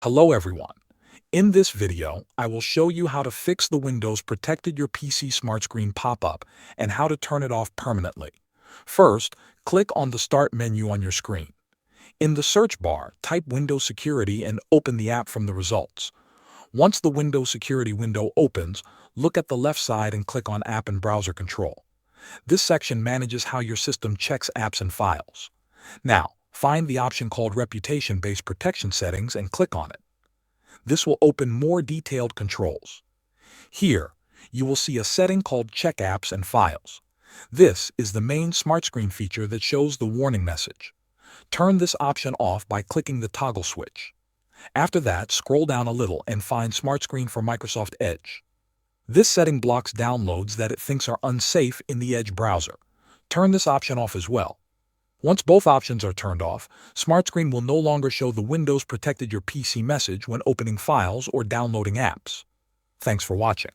Hello everyone. In this video, I will show you how to fix the Windows Protected Your PC Smart Screen pop-up and how to turn it off permanently. First, click on the Start menu on your screen. In the search bar, type Windows Security and open the app from the results. Once the Windows Security window opens, look at the left side and click on App and Browser Control. This section manages how your system checks apps and files. Now, find the option called Reputation-Based Protection Settings and click on it. This will open more detailed controls. Here, you will see a setting called Check Apps and Files. This is the main SmartScreen feature that shows the warning message. Turn this option off by clicking the toggle switch. After that, scroll down a little and find SmartScreen for Microsoft Edge. This setting blocks downloads that it thinks are unsafe in the Edge browser. Turn this option off as well. Once both options are turned off, SmartScreen will no longer show the Windows Protected Your PC message when opening files or downloading apps. Thanks for watching.